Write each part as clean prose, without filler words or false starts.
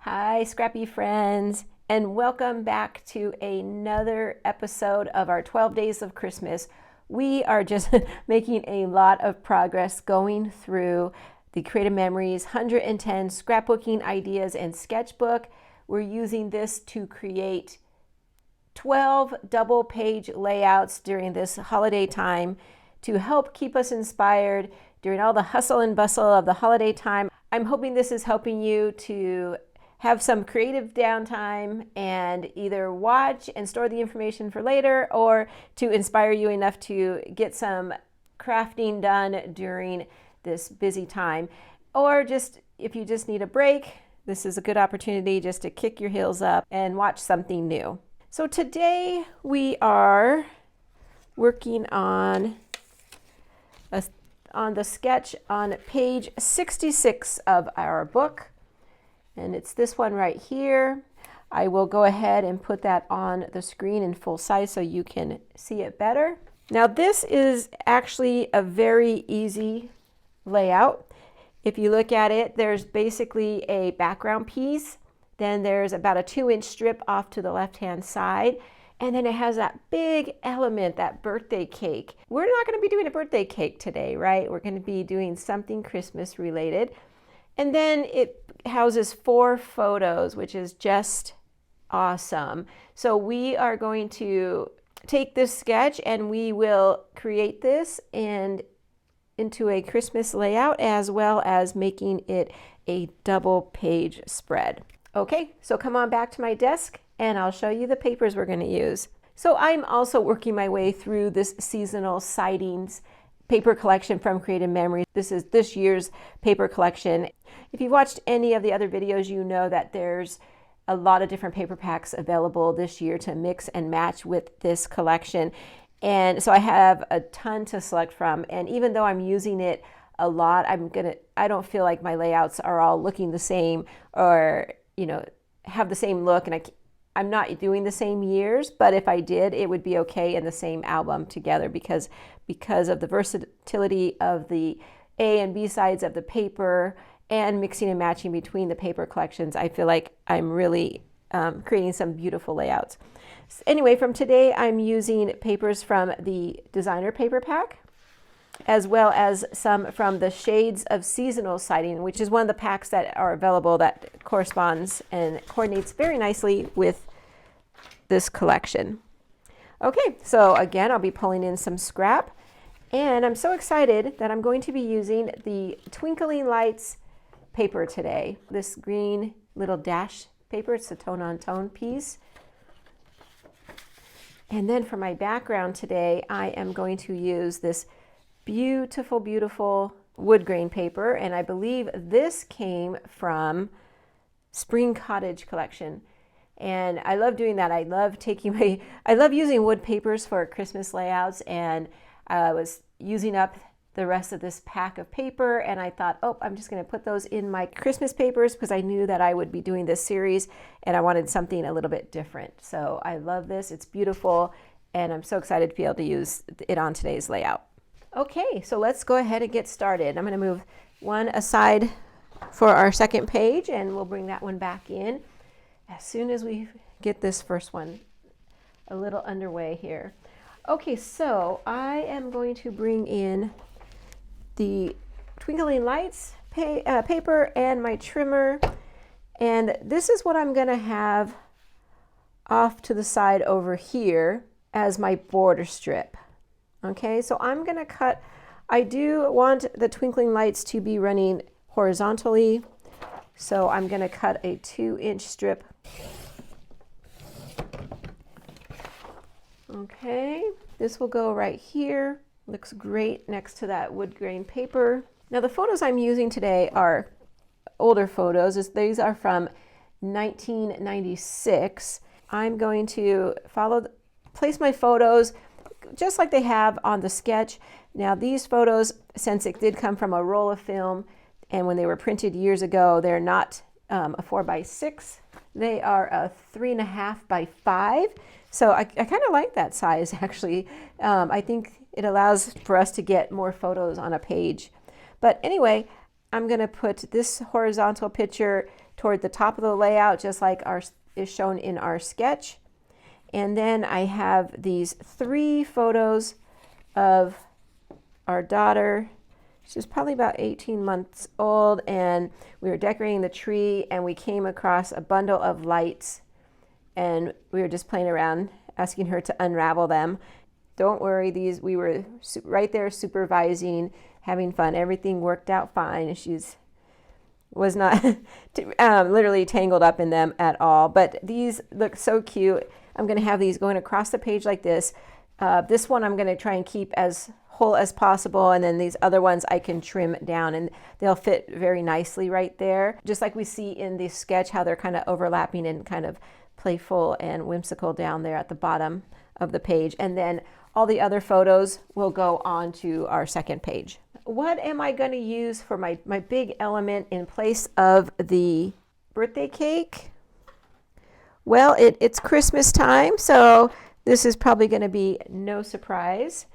Hi, Scrappy friends, and welcome back to another episode of our 12 Days of Christmas. We are just making a lot of progress going through the Creative Memories 110 scrapbooking ideas and sketchbook. We're using this to create 12 double page layouts during this holiday time to help keep us inspired during all the hustle and bustle of the holiday time. I'm hoping this is helping you to have some creative downtime and either watch and store the information for later, or to inspire you enough to get some crafting done during this busy time. Or just if you just need a break, this is a good opportunity just to kick your heels up and watch something new. So today we are working on the sketch on page 66 of our book. And it's this one right here. I will go ahead and put that on the screen in full size so you can see it better. Now this is actually a very easy layout. If you look at it, there's basically a background piece. Then there's about a 2-inch strip off to the left-hand side. And then it has that big element, that birthday cake. We're not going to be doing a birthday cake today, right? We're going to be doing something Christmas related. And then it houses 4 photos, which is just awesome. So we are going to take this sketch and we will create this and into a Christmas layout, as well as making it a double page spread. Okay, so come on back to my desk and I'll show you the papers we're going to use. So I'm also working my way through this seasonal Sightings paper collection from Creative Memories. This is this year's paper collection. If you've watched any of the other videos, you know that there's a lot of different paper packs available this year to mix and match with this collection. And so I have a ton to select from. And even though I'm using it a lot, I don't feel like my layouts are all looking the same or, have the same look. And I'm not doing the same years, but if I did, it would be okay in the same album together because of the versatility of the A and B sides of the paper and mixing and matching between the paper collections. I feel like I'm really creating some beautiful layouts. So anyway, from today, I'm using papers from the designer paper pack, as well as some from the Shades of Seasonal Sighting, which is one of the packs that are available that corresponds and coordinates very nicely with this collection. Okay, so again, I'll be pulling in some scrap, and I'm so excited that I'm going to be using the Twinkling Lights paper today. This green little dash paper, it's a tone-on-tone piece. And then for my background today, I am going to use this beautiful, beautiful wood grain paper, and I believe this came from Spring Cottage collection. And I love doing that. I love using wood papers for Christmas layouts, and I was using up the rest of this pack of paper, and I thought, I'm just going to put those in my Christmas papers because I knew that I would be doing this series and I wanted something a little bit different. So I love this. It's beautiful, and I'm so excited to be able to use it on today's layout. Okay, so let's go ahead and get started. I'm going to move one aside for our second page, and we'll bring that one back in as soon as we get this first one a little underway here. Okay, so I am going to bring in the Twinkling Lights paper and my trimmer, and this is what I'm going to have off to the side over here as my border strip. Okay, so I'm going to cut, I do want the twinkling lights to be running horizontally, so I'm going to cut a 2-inch strip. Okay, this will go right here. Looks great next to that wood grain paper. Now the photos I'm using today are older photos. These are from 1996. I'm going to place my photos just like they have on the sketch. Now these photos, since it did come from a roll of film, and when they were printed years ago, they're not a 4x6. They are a 3.5 by 5. So I kind of like that size, actually. I think it allows for us to get more photos on a page. But anyway, I'm going to put this horizontal picture toward the top of the layout, just like is shown in our sketch. And then I have these 3 photos of our daughter. She's probably about 18 months old, and we were decorating the tree, and we came across a bundle of lights, and we were just playing around, asking her to unravel them. Don't worry, we were right there supervising, having fun. Everything worked out fine. Was not literally tangled up in them at all, but these look so cute. I'm going to have these going across the page like this. This one I'm going to try and keep as whole as possible, and then these other ones I can trim down, and they'll fit very nicely right there. Just like we see in the sketch how they're kind of overlapping and kind of playful and whimsical down there at the bottom of the page. And then all the other photos will go on to our second page. What am I going to use for my big element in place of the birthday cake? Well, it's Christmas time, so this is probably going to be no surprise,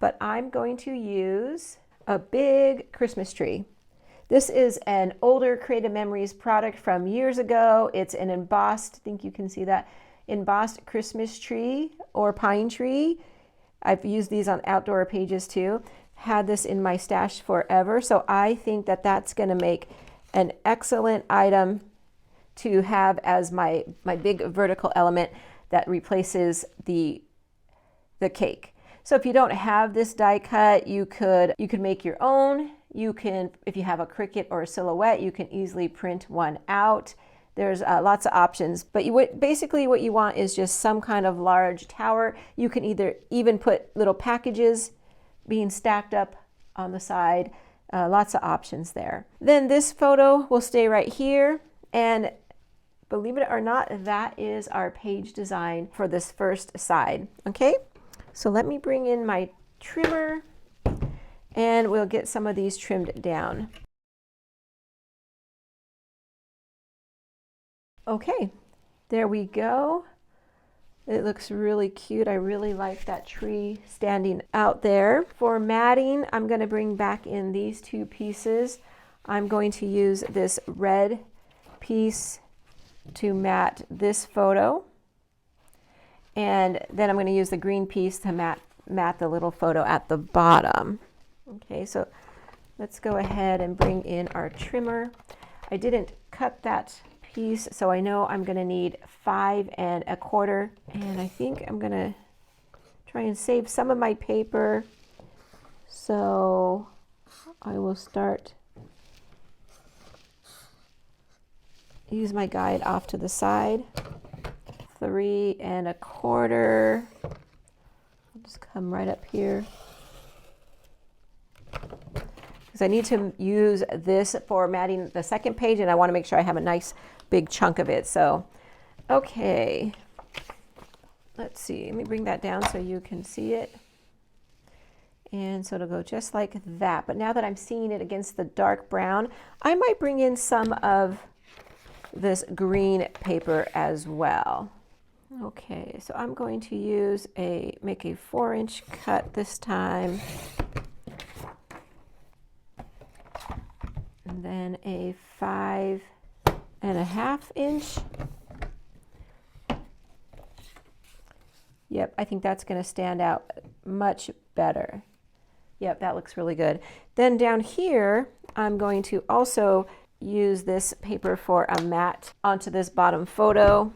but I'm going to use a big Christmas tree. This is an older Creative Memories product from years ago. It's an embossed, I think you can see that, embossed Christmas tree or pine tree. I've used these on outdoor pages too. Had this in my stash forever, so I think that that's going to make an excellent item to have as my big vertical element that replaces the cake. So if you don't have this die cut, you could make your own. You can, if you have a Cricut or a Silhouette, you can easily print one out. There's lots of options, but basically what you want is just some kind of large tower. You can even put little packages being stacked up on the side. Lots of options there. Then this photo will stay right here, and believe it or not, that is our page design for this first side. Okay, so let me bring in my trimmer, and we'll get some of these trimmed down. Okay, there we go. It looks really cute. I really like that tree standing out there. For matting, I'm going to bring back in these 2 pieces. I'm going to use this red piece to mat this photo, and then I'm going to use the green piece to mat the little photo at the bottom. Okay, so let's go ahead and bring in our trimmer. I didn't cut that piece, so I know I'm going to need 5 1/4, and I think I'm going to try and save some of my paper, so I will use my guide off to the side. 3 1/4. I'll just come right up here, because I need to use this for matting the second page, and I want to make sure I have a nice big chunk of it. So, okay, let's see. Let me bring that down so you can see it. And so it'll go just like that. But now that I'm seeing it against the dark brown, I might bring in some of this green paper as well. Okay, so I'm going to make a 4-inch cut this time, and then a 5 1/2 inch. Yep, I think that's going to stand out much better. Yep, that looks really good. Then down here, I'm going to also use this paper for a mat onto this bottom photo.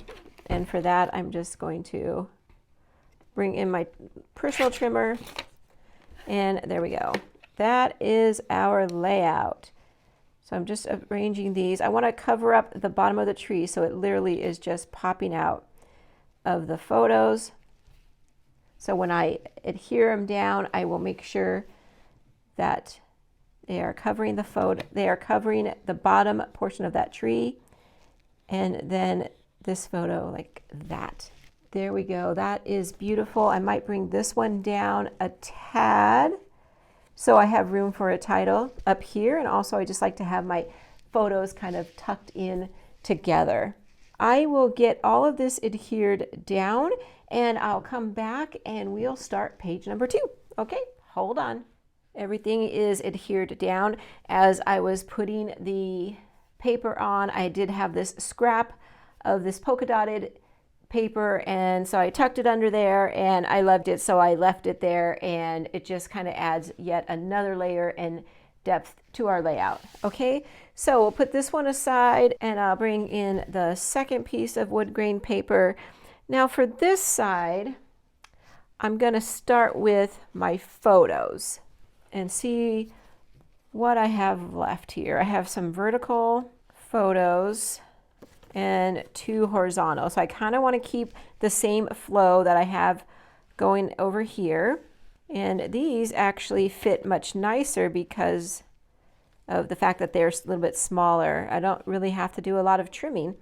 And for that, I'm just going to bring in my personal trimmer, and there we go. That is our layout. So I'm just arranging these. I want to cover up the bottom of the tree so it literally is just popping out of the photos. So when I adhere them down, I will make sure that they are covering the photo, they are covering the bottom portion of that tree, and then this photo like that. There we go. That is beautiful. I might bring this one down a tad so I have room for a title up here, and also I just like to have my photos kind of tucked in together. I will get all of this adhered down, and I'll come back and we'll start page number 2. Okay, hold on. Everything is adhered down. As I was putting the paper on, I did have this scrap of this polka dotted paper, and so I tucked it under there and I loved it, so I left it there, and it just kind of adds yet another layer and depth to our layout. Okay, so we'll put this one aside and I'll bring in the second piece of wood grain paper. Now for this side, I'm going to start with my photos and see what I have left here. I have some vertical photos and 2 horizontal. So I kind of want to keep the same flow that I have going over here. And these actually fit much nicer because of the fact that they're a little bit smaller. I don't really have to do a lot of trimming.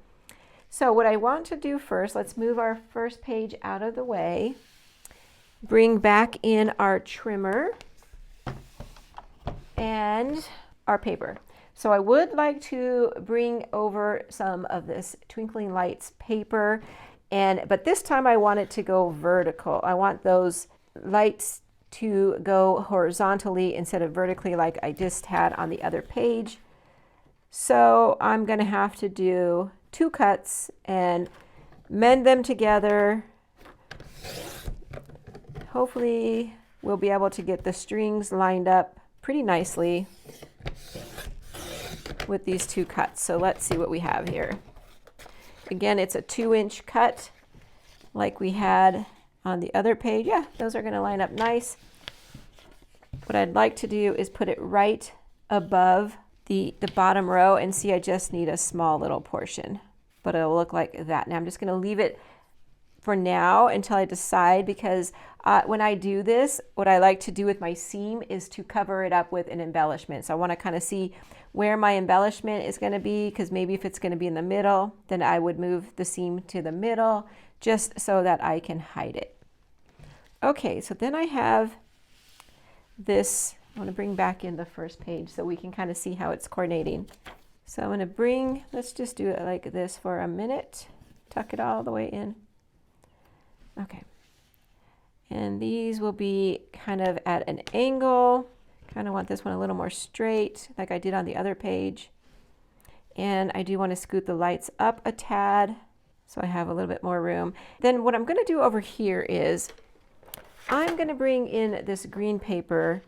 So what I want to do first, let's move our first page out of the way. Bring back in our trimmer and our paper. So I would like to bring over some of this Twinkling Lights paper, but this time I want it to go vertical. I want those lights to go horizontally instead of vertically like I just had on the other page. So I'm going to have to do 2 cuts and mend them together. Hopefully we'll be able to get the strings lined up pretty nicely with these 2 cuts. So let's see what we have here. Again, it's a 2-inch cut like we had on the other page. Yeah, those are going to line up nice. What I'd like to do is put it right above the bottom row, and see, I just need a small little portion, but it'll look like that. Now I'm just going to leave it for now until I decide, because when I do this, what I like to do with my seam is to cover it up with an embellishment. So I want to kind of see where my embellishment is going to be, because maybe if it's going to be in the middle, then I would move the seam to the middle just so that I can hide it. Okay, so then I have this. I want to bring back in the first page so we can kind of see how it's coordinating. So I'm going to let's just do it like this for a minute. Tuck it all the way in. Okay. And these will be kind of at an angle. Kind of want this one a little more straight like I did on the other page. And I do want to scoot the lights up a tad so I have a little bit more room. Then what I'm going to do over here is I'm going to bring in this green paper.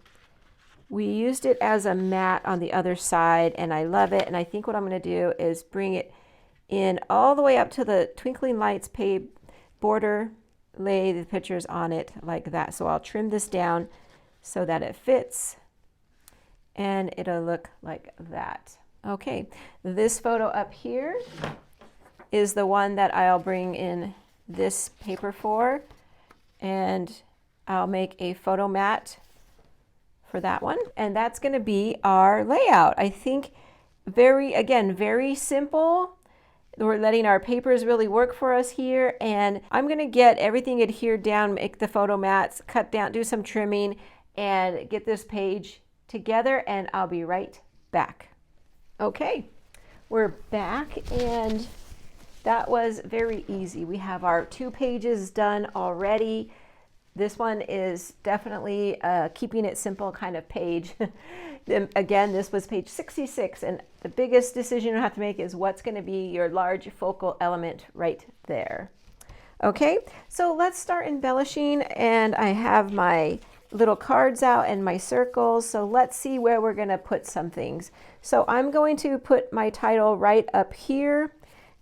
We used it as a mat on the other side and I love it. And I think what I'm going to do is bring it in all the way up to the Twinkling Lights border, lay the pictures on it like that. So I'll trim this down so that it fits and it'll look like that. Okay, this photo up here is the one that I'll bring in this paper for, and I'll make a photo mat for that one. And that's going to be our layout. I think very simple. We're letting our papers really work for us here, and I'm going to get everything adhered down, make the photo mats, cut down, do some trimming, and get this page together, and I'll be right back. Okay, we're back, and that was very easy. We have our 2 pages done already. This one is definitely keeping it simple kind of page. Again, this was page 66, and the biggest decision you have to make is what's going to be your large focal element right there. Okay, so let's start embellishing, and I have my little cards out and my circles, so let's see where we're going to put some things. So I'm going to put my title right up here,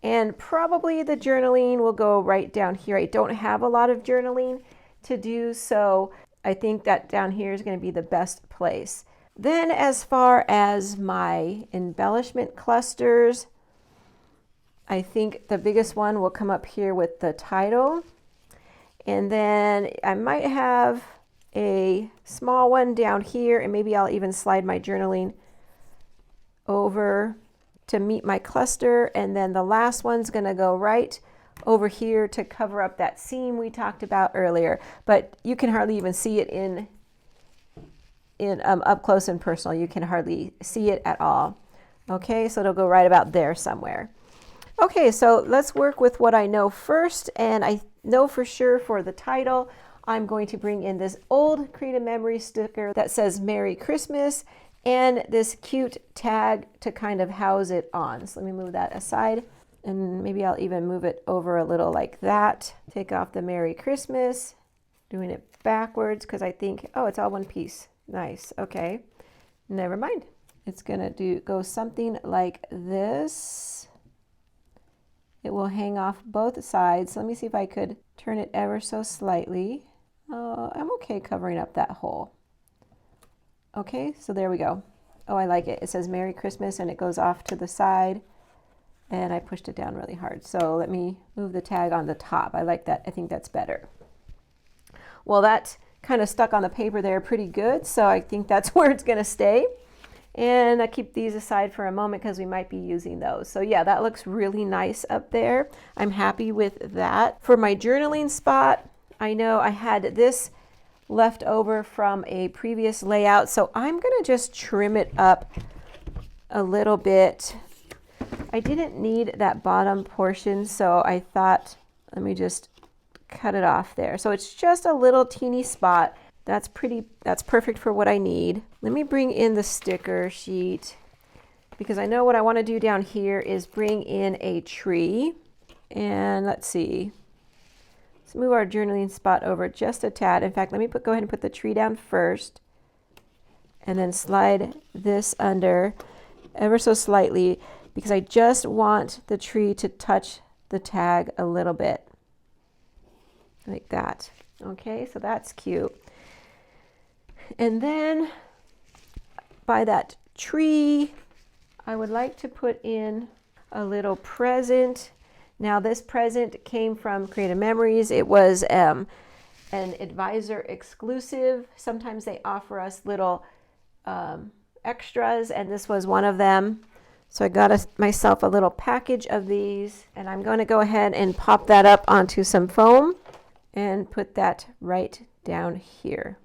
and probably the journaling will go right down here. I don't have a lot of journaling to do, so I think that down here is going to be the best place. Then as far as my embellishment clusters, I think the biggest one will come up here with the title, and then I might have a small one down here, and maybe I'll even slide my journaling over to meet my cluster, and then the last one's going to go right over here to cover up that seam we talked about earlier, but you can hardly even see it in up close and personal. You can hardly see it at all. Okay, so it'll go right about there somewhere. Okay, so let's work with what I know first, and I know for sure for the title I'm going to bring in this old Creative Memory sticker that says Merry Christmas and this cute tag to kind of house it on. So let me move that aside, and maybe I'll even move it over a little like that. Take off the Merry Christmas, doing it backwards because I think, oh, it's all one piece. Nice. Okay. Never mind. It's gonna go something like this. It will hang off both sides. Let me see if I could turn it ever so slightly. I'm okay covering up that hole. Okay, so there we go. Oh, I like it. It says Merry Christmas and it goes off to the side, and I pushed it down really hard. So let me move the tag on the top. I like that. I think that's better. Well, that kind of stuck on the paper there pretty good, so I think that's where it's gonna stay. And I keep these aside for a moment because we might be using those. So yeah, that looks really nice up there. I'm happy with that. For my journaling spot, I know I had this left over from a previous layout, so I'm gonna just trim it up a little bit. I didn't need that bottom portion, so I thought, let me just cut it off there. So it's just a little teeny spot. That's perfect for what I need. Let me bring in the sticker sheet because I know what I want to do down here is bring in a tree. And let's see. Let's move our journaling spot over just a tad. In fact, let me go ahead and put the tree down first and then slide this under ever so slightly because I just want the tree to touch the tag a little bit. Like that. Okay, so that's cute. And then by that tree, I would like to put in a little present. Now this present came from Creative Memories. It was an advisor exclusive. Sometimes they offer us little extras, and this was one of them. So I got myself a little package of these, and I'm going to go ahead and pop that up onto some foam and put that right down here.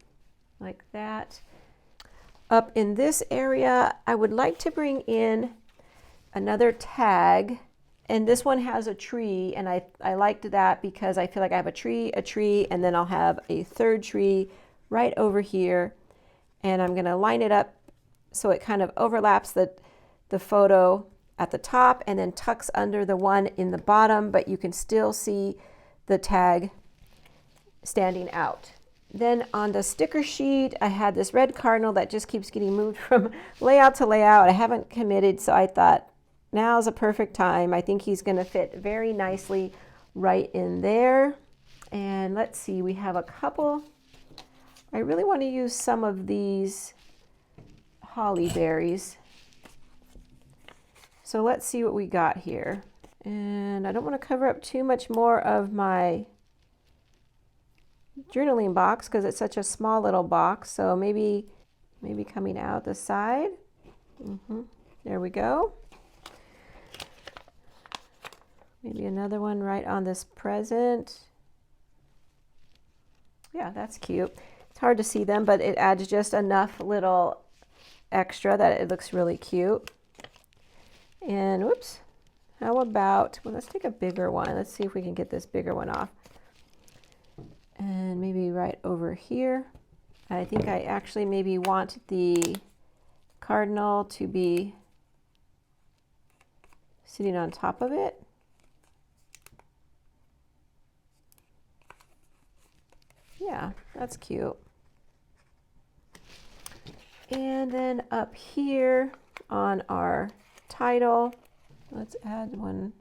Like that. Up in this area, I would like to bring in another tag, and this one has a tree, and I liked that because I feel like I have a tree, and then I'll have a third tree right over here, and I'm gonna line it up so it kind of overlaps the photo at the top and then tucks under the one in the bottom, but you can still see the tag standing out. Then on the sticker sheet, I had this red cardinal that just keeps getting moved from layout to layout. I haven't committed, so I thought now's a perfect time. I think he's going to fit very nicely right in there. And let's see, we have a couple. I really want to use some of these holly berries. So let's see what we got here. And I don't want to cover up too much more of my journaling box because it's such a small little box. So maybe coming out the side. There we go. Maybe another one right on this present. Yeah, that's cute. It's hard to see them, but it adds just enough little extra that it looks really cute. And whoops, how about, well, let's take a bigger one. Let's see if we can get this bigger one off. And maybe right over here. I think I actually maybe want the cardinal to be sitting on top of it. Yeah, that's cute. And then up here on our title, let's add one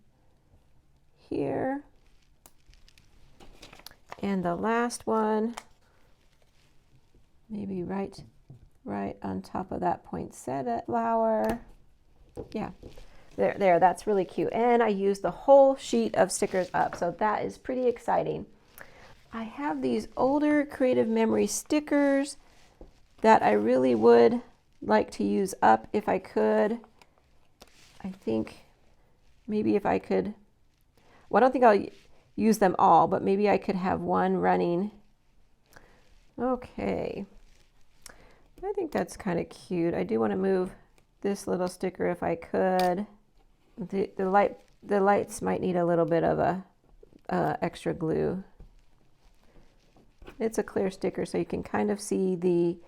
here. And the last one, maybe right on top of that poinsettia flower. Yeah, there, that's really cute. And I used the whole sheet of stickers up, so that is pretty exciting. I have these older Creative Memory stickers that I really would like to use up if I could. I think maybe if I could, well, I don't think I'll use them all, but maybe I could have one running. Okay, I think that's kind of cute. I do want to move this little sticker if I could. The lights might need a little bit of a extra glue. It's a clear sticker, so you can kind of see the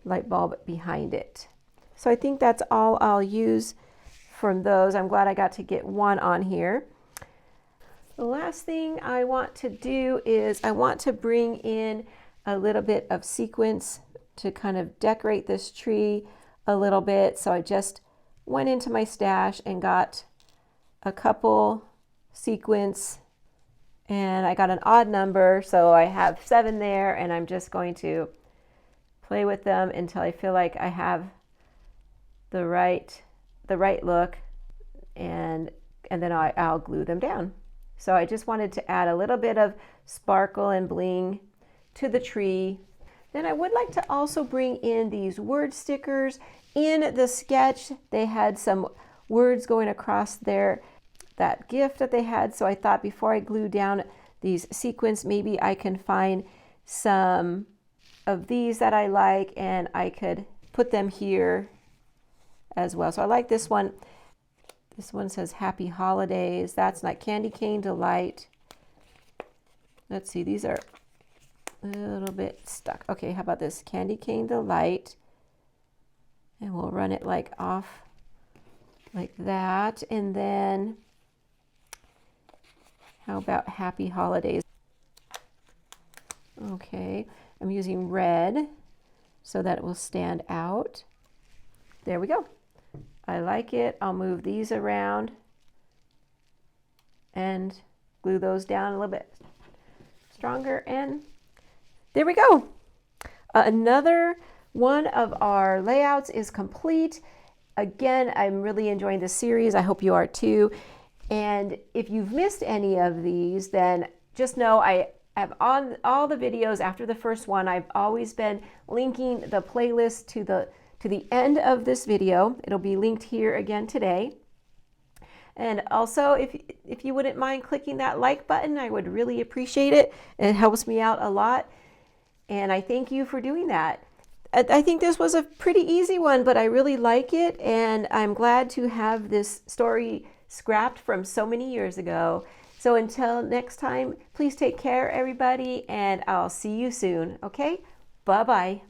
light bulb behind it. So I think that's all I'll use from those. I'm glad I got to get one on here. The last thing I want to do is I want to bring in a little bit of sequins to kind of decorate this tree a little bit. So I just went into my stash and got a couple sequins, and I got an odd number, so I have 7 there, and I'm just going to play with them until I feel like I have the right look, and then I'll glue them down. So I just wanted to add a little bit of sparkle and bling to the tree. Then I would like to also bring in these word stickers. In the sketch, they had some words going across there, that gift that they had. So I thought before I glue down these sequins, maybe I can find some of these that I like and I could put them here as well. So I like this one. This one says Happy Holidays. That's not Candy Cane Delight. Let's see, these are a little bit stuck. Okay, how about this? Candy Cane Delight. And we'll run it like off like that. And then how about Happy Holidays? Okay, I'm using red so that it will stand out. There we go. I like it. I'll move these around and glue those down a little bit stronger, and there we go. Another one of our layouts is complete. Again, I'm really enjoying this series. I hope you are too. And if you've missed any of these, then just know I have on all the videos after the first one. I've always been linking the playlist to the end of this video. It'll be linked here again today. And also, if you wouldn't mind clicking that like button, I would really appreciate it. It helps me out a lot, and I thank you for doing that. I think this was a pretty easy one, but I really like it, and I'm glad to have this story scrapped from so many years ago. So until next time, please take care, everybody, and I'll see you soon. Okay? Bye-bye.